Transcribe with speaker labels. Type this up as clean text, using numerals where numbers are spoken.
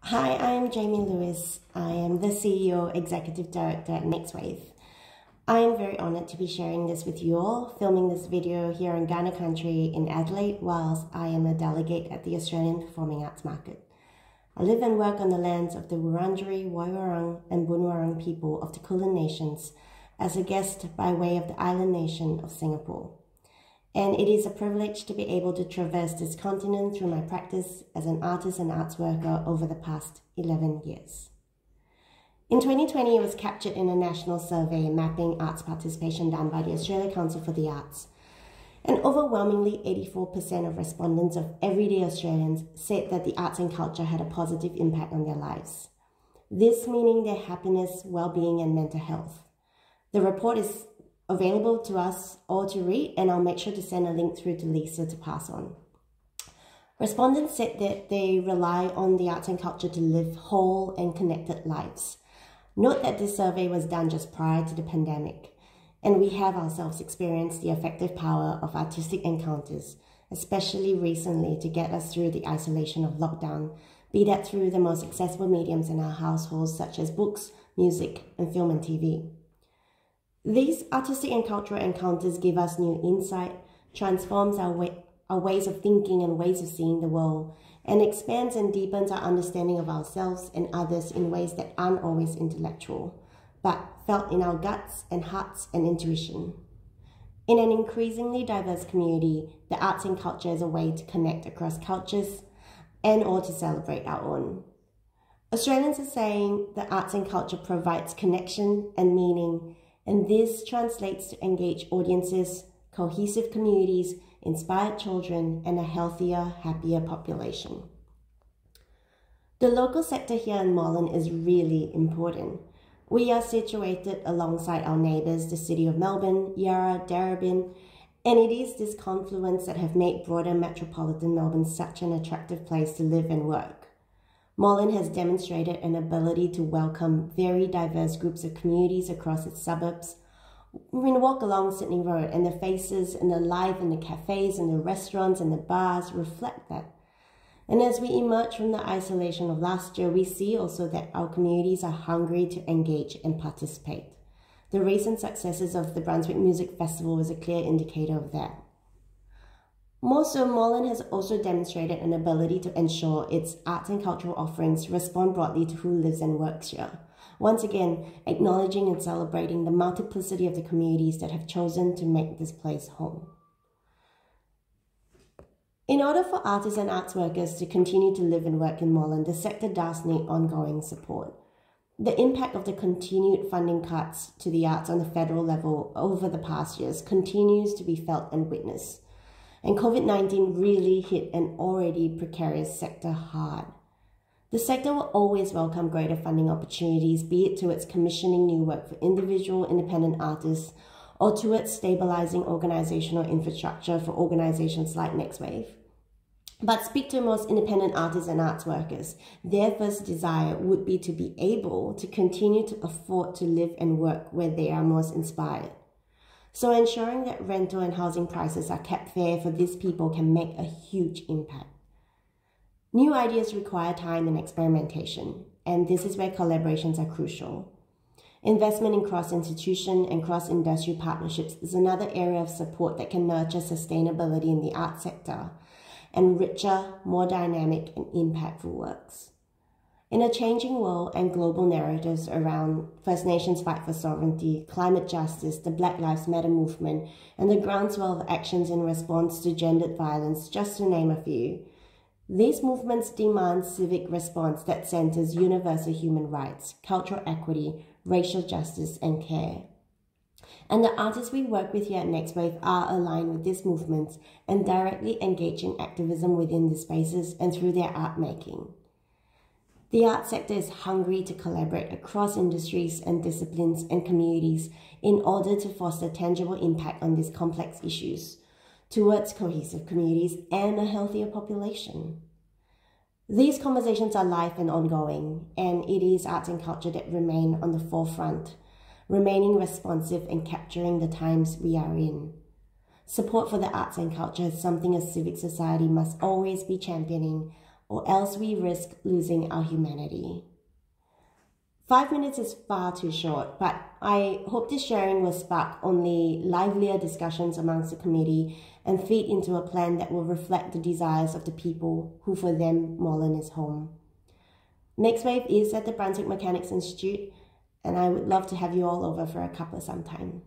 Speaker 1: Hi, I'm Jamie Lewis. I am the CEO, Executive Director at NextWave. I am very honoured to be sharing this with you all, filming this video here in Ghana country in Adelaide whilst I am a delegate at the Australian Performing Arts Market. I live and work on the lands of the Wurundjeri, Woiwurrung and Boonwurrung people of the Kulin Nations as a guest by way of the island nation of Singapore. And it is a privilege to be able to traverse this continent through my practice as an artist and arts worker over the past 11 years. In 2020, it was captured in a national survey mapping arts participation done by the Australia Council for the Arts. And overwhelmingly 84% of respondents of everyday Australians said that the arts and culture had a positive impact on their lives. This meaning their happiness, well-being and mental health. The report is available to us all to read, and I'll make sure to send a link through to Lisa to pass on. Respondents said that they rely on the arts and culture to live whole and connected lives. Note that this survey was done just prior to the pandemic, and we have ourselves experienced the effective power of artistic encounters, especially recently to get us through the isolation of lockdown, be that through the most accessible mediums in our households such as books, music, and film and TV. These artistic and cultural encounters give us new insight, transforms our ways of thinking and ways of seeing the world, and expands and deepens our understanding of ourselves and others in ways that aren't always intellectual, but felt in our guts and hearts and intuition. In an increasingly diverse community, the arts and culture is a way to connect across cultures and or to celebrate our own. Australians are saying the arts and culture provides connection and meaning, and this translates to engaged audiences, cohesive communities, inspired children, and a healthier, happier population. The local sector here in Moreland is really important. We are situated alongside our neighbours, the City of Melbourne, Yarra, Darebin, and it is this confluence that have made broader metropolitan Melbourne such an attractive place to live and work. Moreland has demonstrated an ability to welcome very diverse groups of communities across its suburbs. We can walk along Sydney Road and the faces and the life in the cafes and the restaurants and the bars reflect that. And as we emerge from the isolation of last year, we see also that our communities are hungry to engage and participate. The recent successes of the Brunswick Music Festival is a clear indicator of that. More so, Moreland has also demonstrated an ability to ensure its arts and cultural offerings respond broadly to who lives and works here. Once again, acknowledging and celebrating the multiplicity of the communities that have chosen to make this place home. In order for artists and arts workers to continue to live and work in Moreland, the sector does need ongoing support. The impact of the continued funding cuts to the arts on the federal level over the past years continues to be felt and witnessed. And COVID-19 really hit an already precarious sector hard. The sector will always welcome greater funding opportunities, be it towards commissioning new work for individual independent artists or towards stabilizing organizational infrastructure for organizations like NextWave. But speak to most independent artists and arts workers. Their first desire would be to be able to continue to afford to live and work where they are most inspired. So ensuring that rental and housing prices are kept fair for these people can make a huge impact. New ideas require time and experimentation, and this is where collaborations are crucial. Investment in cross-institution and cross-industry partnerships is another area of support that can nurture sustainability in the arts sector and richer, more dynamic and impactful works. In a changing world and global narratives around First Nations fight for sovereignty, climate justice, the Black Lives Matter movement, and the groundswell of actions in response to gendered violence, just to name a few, these movements demand civic response that centers universal human rights, cultural equity, racial justice, and care. And the artists we work with here at NextWave are aligned with these movements and directly engage in activism within these spaces and through their art making. The arts sector is hungry to collaborate across industries and disciplines and communities in order to foster tangible impact on these complex issues towards cohesive communities and a healthier population. These conversations are live and ongoing, and it is arts and culture that remain on the forefront, remaining responsive and capturing the times we are in. Support for the arts and culture is something a civic society must always be championing, or else we risk losing our humanity. 5 minutes is far too short, but I hope this sharing will spark only livelier discussions amongst the committee and feed into a plan that will reflect the desires of the people who for them Moreland is home. Next Wave is at the Brunswick Mechanics Institute, and I would love to have you all over for a cuppa sometime.